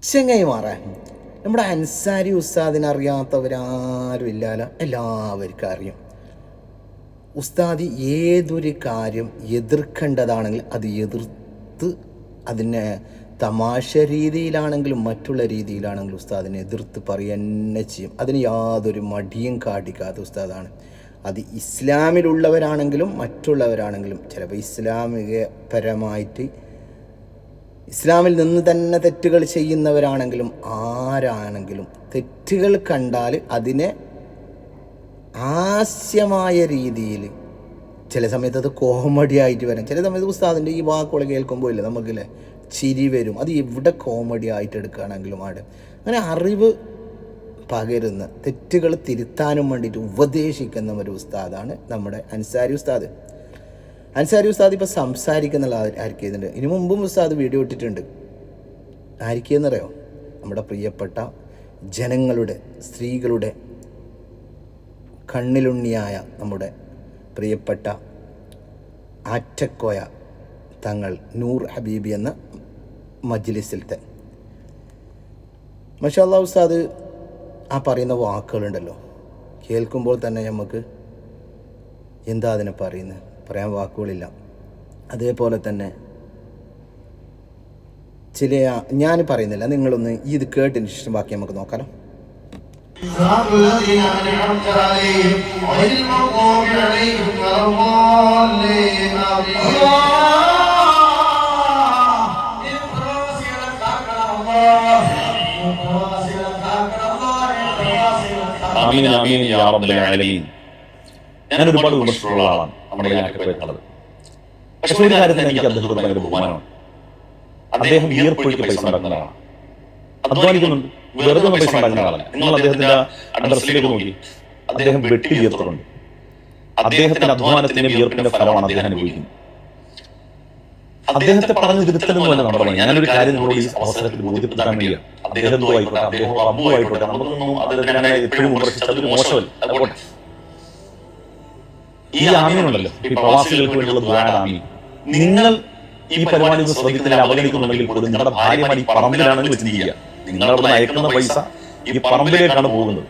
ചെങ്ങൈമാറേ, നമ്മുടെ അൻസാരി ഉസ്താദിനെ അറിയാത്തവരാരും ഇല്ലാല, എല്ലാവർക്കും അറിയും. ഉസ്താദി ഏതൊരു കാര്യം എതിർക്കേണ്ടതാണെങ്കിൽ അത് എതിർത്ത്, അതിനെ തമാശ രീതിയിലാണെങ്കിലും മറ്റുള്ള രീതിയിലാണെങ്കിലും ഉസ്താദിനെ എതിർത്ത് പറയുക തന്നെ ചെയ്യും. അതിന് യാതൊരു മടിയും കാട്ടിക്കാത്ത ഉസ്താദാണ്. അത് ഇസ്ലാമിലുള്ളവരാണെങ്കിലും മറ്റുള്ളവരാണെങ്കിലും, ചിലപ്പോൾ ഇസ്ലാമികപരമായിട്ട് ഇസ്ലാമിൽ നിന്ന് തന്നെ തെറ്റുകൾ ചെയ്യുന്നവരാണെങ്കിലും ആരാണെങ്കിലും തെറ്റുകൾ കണ്ടാൽ അതിനെ ഹാസ്യമായ രീതിയിൽ, ചില സമയത്ത് അത് കോമഡി ആയിട്ട് വരും. ചില സമയത്ത് ഉസ്താദിൻ്റെ ഈ വാക്കുകൾ കേൾക്കുമ്പോൾ ഇല്ല നമുക്കില്ലേ ചിരി വരും. അത് എവിടെ കോമഡി ആയിട്ട് എടുക്കുകയാണെങ്കിലും അങ്ങനെ അറിവ് പകരുന്ന, തെറ്റുകൾ തിരുത്താനും വേണ്ടിയിട്ട് ഉപദേശിക്കുന്ന ഒരു ഉസ്താദാണ് നമ്മുടെ അൻസാരി ഉസ്താദ്. അൻസാരി ഉസ്താദ് ഇപ്പോൾ സംസാരിക്കുന്നുള്ള ആർക്കെയ്തുണ്ട്. ഇതിനു മുമ്പും ഉസ്താദ് വീഡിയോ ഇട്ടിട്ടുണ്ട്. ആർക്കെന്നറിയോ? നമ്മുടെ പ്രിയപ്പെട്ട ജനങ്ങളുടെ, സ്ത്രീകളുടെ കണ്ണിലുണ്ണിയായ നമ്മുടെ പ്രിയപ്പെട്ട ആറ്റക്കോയ തങ്ങൾ നൂർ ഹബീബി എന്ന മജ്ലിസിലത്തെ മാഷാ അല്ലാഹ് ഉസ്താദ് ആ പറയുന്ന വാക്കുകളുണ്ടല്ലോ, കേൾക്കുമ്പോൾ തന്നെ നമുക്ക് എന്താ അതിനെ പറയുന്നത്, പറയാൻ വാക്കുകളില്ല. അതേപോലെ തന്നെ ചില, ഞാൻ പറയുന്നില്ല, നിങ്ങളൊന്ന് ഇത് കേട്ടതിന് ശേഷം ബാക്കി നമുക്ക് നോക്കാലോ. ഞാൻ ഒരുപാട് വിമർശനമുള്ള ആളാണ് നമ്മുടെ യാത്രക്കാരുള്ളത്. പക്ഷെ ഒരു കാര്യത്തിൽ എനിക്ക് അദ്ദേഹത്തോട് ഭയങ്കര ബഹുമാനമാണ്. അദ്ദേഹം വിയർപ്പൊഴുക്കി പൈസ ഉണ്ടാക്കുന്ന ആളാണ്, അധ്വാനിക്കുന്നുണ്ട്, വെറുതെ പൈസ ഉണ്ടാക്കുന്ന ആളല്ല. നിങ്ങൾ അദ്ദേഹത്തിന്റെ അഡ്രസ്സിലേക്ക് നോക്കി, അദ്ദേഹം വെട്ടി വിയർത്തുണ്ട്. അദ്ദേഹത്തിന്റെ അധ്വാനത്തിന്റെ വിയർപ്പിന്റെ ഫലമാണ് അദ്ദേഹം അനുഭവിക്കുന്നത്. അദ്ദേഹത്തെ പറഞ്ഞ് തിരുത്തലൊന്നുമല്ല നമ്മുടെ പണി. ഞാനൊരു കാര്യം നിങ്ങളോട് ഈ അവസരത്തിൽ ബോധ്യപ്പെടുത്താൻ വേണ്ടിയാണ്. അദ്ദേഹത്തോ ആയിക്കോട്ടെ, അദ്ദേഹം റബ്ബോ ആയിക്കോട്ടെ, നമുക്കൊന്നും അദ്ദേഹത്തിനെ എപ്പോഴും വിമർശിച്ചത് മോശമല്ല. അതുകൊണ്ട് ഈ ആമീനുണ്ടല്ലോ, ഈ പ്രവാസികൾക്ക് വേണ്ടിയുള്ള ദുആ ആമീൻ, നിങ്ങൾ ഈ പരിപാടി ശ്രദ്ധിക്കുന്നതിൽ അവഗണിക്കുന്നുണ്ടെങ്കിൽ പോലും നിങ്ങളുടെ ഭാര്യമാർ ഈ പറമ്പിലാണെങ്കിൽ ചിന്തിക്കുക, നിങ്ങളവിടെ അയക്കുന്ന പൈസ ഈ പറമ്പിലേക്കാണ് പോകുന്നത്.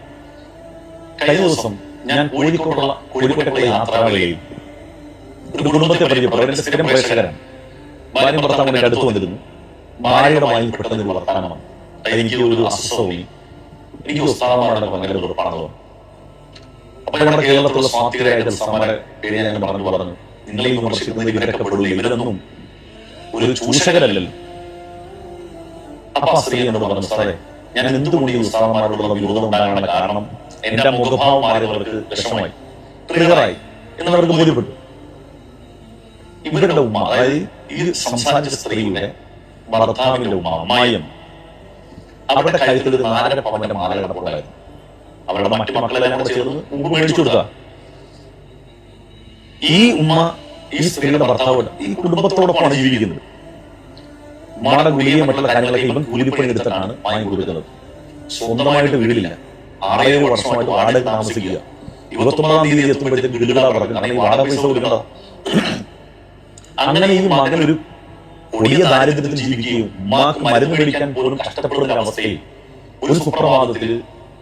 കഴിഞ്ഞ ദിവസം ഞാൻ കോഴിക്കോട്ടുള്ള യാത്രകളിൽ ഒരു കുടുംബത്തെ പരിചയപ്പെടും. എന്റെ സ്ഥിരം പ്രേക്ഷകരാണ്. ഭാര്യ ഭർത്താവ് എന്റെ അടുത്ത് വന്നിരുന്നു. ഭാര്യയുടെ വായിൽ പെട്ടെന്ന് ഒരു വർത്തമാനമാണ്. എനിക്ക് ഒരു അസ്വസ്ഥവും, എനിക്ക് ഉസ്താദന്മാരുടെ ഭയങ്കര വെറുപ്പാണെന്ന് തോന്നുന്നു. അപ്പൊ നമ്മുടെ കേരളത്തിലുള്ള സ്വാർത്ഥരായ ജൽസമാരെ പേര് ഞാൻ പറഞ്ഞു, നിങ്ങളെ വിമർശിക്കുന്നത് ഇവരൊക്കെ പെടില്ല, ഇവരൊന്നും ഒരു ചൂഷകരല്ലല്ലോ. അപ്പൊ ആ സ്ത്രീ എന്നോട് പറഞ്ഞു, സാറേ, ഞാൻ എന്തുകൊണ്ട് ഈ ഉസ്താദന്മാരോടുള്ള വിരോധം ഉണ്ടാകാനുള്ള കാരണം എന്റെ മുഖഭാവം മാറിയവർക്ക് വിഷമമായി, ട്രിഗറായി എന്നവർക്ക് ബോധ്യപ്പെട്ടു. ഇവരുടെ ഉമ്മ, അതായത് ഈ സംസാരിച്ച സ്ത്രീയുടെ ഭർത്താവിന്റെ ഉമ്മ, അമ്മായിയം, അവരുടെ കഴുത്തിൽ ഒരു 4.5 പവന്റെ മാല കിടപ്പുണ്ടായിരുന്നു. അവരുടെ മറ്റു മക്കളെല്ലാം കൂടെ ചേർന്ന് മുമ്പ് മേടിച്ചു കൊടുത്ത ഈ ഉമ്മ, ഈ സ്ത്രീയുടെ ഭർത്താവ് ഈ കുടുംബത്തോടൊപ്പമാണ് ജീവിക്കുന്നത്. ഉമ്മയുടെ ഗുളിയും മറ്റുള്ള കാര്യങ്ങളൊക്കെ ഇവൻ കൂലിപ്പണി എടുത്തിട്ടാണ് വാങ്ങി കൊടുക്കുന്നത്. സ്വന്തമായിട്ട് വീടില്ല, 6-7 വർഷമായിട്ട് വാടക താമസിക്കുക. 29-ാം തീയതി എത്തുമ്പോഴത്തേക്ക് വീടുകളാ പറഞ്ഞത്, ഈ വാടക പൈസ കൊടുക്കണോ. അങ്ങനെ ഈ മകൻ ഒരു കൊടിയ ദാരിദ്ര്യത്തിൽ ജീവിക്കുകയും ഉമ്മാക്ക് മരുന്ന് മേടിക്കാൻ പോലും കഷ്ടപ്പെടുന്ന അവസ്ഥയിൽ ഒരു സുപ്രഭാതത്തിൽ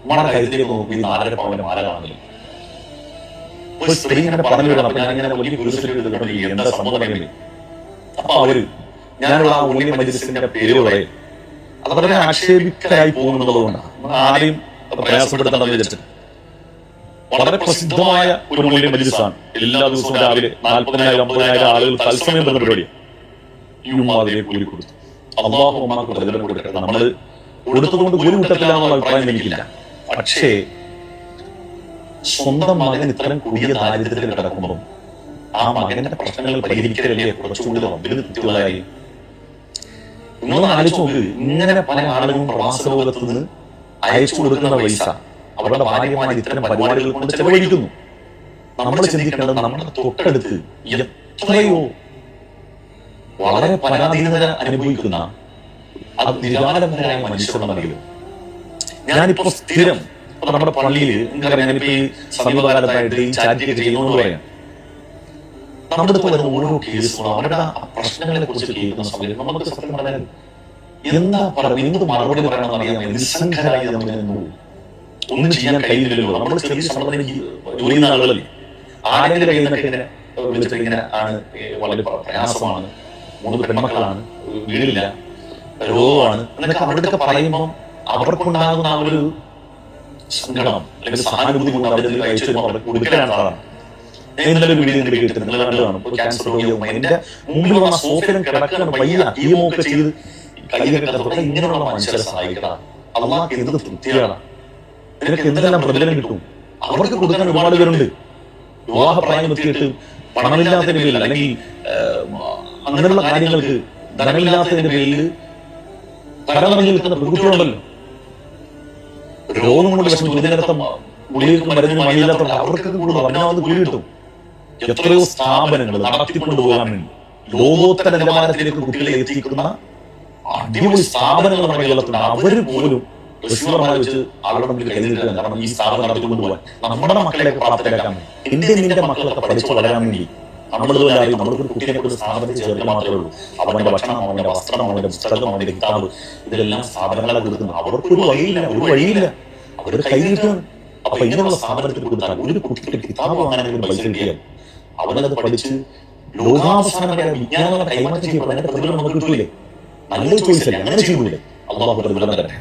ഉമ്മയുടെ കരുത്തിലേക്ക് നോക്കി 4.5 പവന്റെ മാല കാണുന്നില്ല. ഒരു സ്ത്രീ ഇങ്ങനെ പറഞ്ഞു വിടണം. അപ്പൊ ഞാനിങ്ങനെ വലിയ ഗുരുസ്വരം എന്താ സംഭവം. അപ്പൊ അവര്, ഞാനുള്ള ആ ഉണ്ണി മജ്‌ലിസിന്റെ പേര് പറയും, അത് വളരെ ആക്ഷേപിക്കലായി പോകുന്നതുകൊണ്ടാണ് ആരെയും പ്രയാസപ്പെടുത്തേണ്ടത് വിചാരിച്ചിട്ട്. വളരെ പ്രസിദ്ധമായ ഒരു മൂല്യ മജ്‌ലിസാണ്. എല്ലാ ദിവസവും രാവിലെ 40,000-50,000 ആളുകൾ തത്സമയം വരുന്ന പരിപാടിയാണ്. ഈ ഉമ്മ അതിലെ കൂലി കൊടുത്തു. അല്ലാഹു ഉമ്മാക്ക് പ്രതിഫലം കൊടുക്കട്ടെ. നമ്മള് കൊടുത്തതുകൊണ്ട് കൂലി കിട്ടത്തില്ല എന്നുള്ള അഭിപ്രായം എനിക്കില്ല. പക്ഷേ സ്വന്തം മകൻ ഇത്തരം കൊടിയ ദാരിദ്ര്യത്തിൽ കിടക്കുമ്പോൾ ആ മകന്റെ പ്രശ്നങ്ങൾ പരിഹരിക്കലല്ലേ കുറച്ചുകൂടി റബ്ബിന് തൃപ്തിയുള്ളതായി. നിങ്ങളൊന്ന് ആലോചിച്ച് നോക്ക്, ഇങ്ങനെ പല ആളുകളും പ്രവാസ ലോകത്ത് നിന്ന് അയച്ചു കൊടുക്കുന്ന പൈസ അവരുടെ ഭാര്യമാർ ഇത്തരം പരിപാടികൾ കൊണ്ട് ചെലവഴിക്കുന്നു. നമ്മൾ ചിന്തിക്കേണ്ടത് നമ്മുടെ തൊട്ടടുത്ത് എത്രയോ വളരെ പരാധീനത അനുഭവിക്കുന്ന അത് നിരാലംബരായ മനുഷ്യരുണ്ടെങ്കിലും, ഞാനിപ്പോ സ്ഥിരം നമ്മുടെ പള്ളിയിൽ നിങ്ങൾക്കറിയാം, ഞാനിപ്പോ ഈ സമീപകാലത്തായിട്ട് ഈ ചാരിറ്റി ഒക്കെ ചെയ്യുന്നതെന്ന് പറയാം, നമ്മുടെ അടുത്ത് വരുന്ന ഓരോ കേസുകളും അവരുടെ പ്രശ്നങ്ങളെ കുറിച്ച് കേൾക്കുന്ന സമയത്ത് നമുക്ക് സത്യം പറഞ്ഞാൽ എന്താ പറയുന്നത്, എന്ത് മറുപടി പറയണമെന്ന് അറിയാൻ നിസ്സംഗരായി നമ്മൾ നിന്നു. ഒന്നും ചെയ്യാൻ കഴിയില്ലല്ലോ. നമ്മൾ ചെറിയ സംഘടന ജോലി ചെയ്യുന്ന ആളുകളല്ലേ. ആരെങ്കിലും കയ്യിൽ നിന്നൊക്കെ ഇങ്ങനെ വിളിച്ചിട്ട് ഇങ്ങനെ ആണ്, വളരെ പ്രയാസമാണ്, 3 പെൺമക്കളാണ്, വീടില്ല, രോഗമാണ് എന്നൊക്കെ അവരുടെയൊക്കെ പറയുമ്പോൾ അവർക്കുണ്ടാകുന്ന ആ ഒരു സങ്കടം അല്ലെങ്കിൽ സഹാനുഭൂതി കൊണ്ട് അവരുടെ അയച്ചു അവർക്ക് കൊടുക്കലാണ് സാധാരണ. ഇന്നലെ ഒരു വീഡിയോ നിങ്ങൾക്ക് കിട്ടും, നിങ്ങൾ കണ്ടതാണ്. ഇപ്പോൾ ക്യാൻസർ രോഗിയാവും, എന്റെ മുമ്പിൽ വന്ന സോഫയിലും കിടക്കണം, വയ്യ, കീമൊക്കെ ചെയ്ത് കൈയൊക്കെ തൊട്ട് ഇങ്ങനെയുള്ള മനുഷ്യരെ സഹായിക്കണം. അള്ളാഹ് എന്ത് തൃപ്തിയാണ്, നിനക്ക് എന്തെല്ലാം പ്രതിഫലം കിട്ടും. അവർക്ക് കൊടുക്കാൻ ഒരുപാട് പേരുണ്ട്. വിവാഹ പ്രായം എത്തിയിട്ട് പണമില്ലാത്തതിന്റെ പേരിൽ അല്ലെങ്കിൽ അങ്ങനെയുള്ള കാര്യങ്ങൾക്ക് ധനമില്ലാത്തതിന്റെ പേരിൽ കടമിറങ്ങി നിൽക്കുന്ന പെൺകുട്ടികളുണ്ടല്ലോ. രോഗം കൊണ്ട് വിഷം ദുരിതം ഗുളികൾക്കും മരുന്നിനും വഴിയില്ലാത്തവർക്ക് അവർക്കൊക്കെ കൂടുതൽ പരമാവധി കൂലി കിട്ടും. എത്രയോ സ്ഥാപനങ്ങൾ നടത്തിക്കൊണ്ടുപോകാൻ വേണ്ടി ലോകോത്തര നിലവാരത്തിലേക്ക് കുട്ടികളെ എത്തിക്കുന്ന അടിപൊളി സ്ഥാപനങ്ങൾ നമ്മുടെ കേരളത്തിലുണ്ട്. അവര് പോലും റിസീവർമാരെ വെച്ച് ആളുടെ മുന്നിൽ കരുതിയിട്ടാണ്. കാരണം ഈ സ്ഥാപനം നടത്തിക്കൊണ്ടുപോകാൻ നമ്മുടെ മക്കളെയൊക്കെ പ്രാപ്തരാക്കാൻ വേണ്ടി, നിന്റെ മക്കളൊക്കെ പഠിച്ചു വളരാൻ വേണ്ടി നമ്മളിതുപോലെ അറിയും. നമ്മൾക്കൊരു കുട്ടിയെ ഒരു സ്ഥാപനത്തിൽ ചേർക്കാൻ മാത്രമേ ഉള്ളൂ. അവന്റെ ഭക്ഷണം, അവന്റെ വസ്ത്രം, അവന്റെ പുസ്തകം, അവന്റെ കിതാബ്, ഇതെല്ലാം സ്ഥാപനങ്ങളെ കൊടുക്കുന്നു. അവർക്കൊരു വഴിയില്ല, ഒരു വഴിയില്ല, അവരുടെ കയ്യിൽ കിട്ടുകയാണ്. അപ്പൊ ഇങ്ങനെയുള്ള സ്ഥാപനത്തിൽ കൊടുത്താൽ ഒരു കുട്ടിക്ക് കിതാബ് വാങ്ങാനെങ്കിലും പൈസ കിട്ടിയാൽ അവനത് പഠിച്ച് ലോകാവസാനം വരെ വിജ്ഞാനങ്ങളെ കൈമാറ്റം ചെയ്യപ്പെടും. അതിന്റെ പ്രതിഫലം നമുക്ക് കിട്ടൂലേ? നല്ല ചോയ്സല്ലേ? അങ്ങനെ ചെയ്യൂലേ? അള്ളാഹു പ്രതിഫലം തരട്ടെ.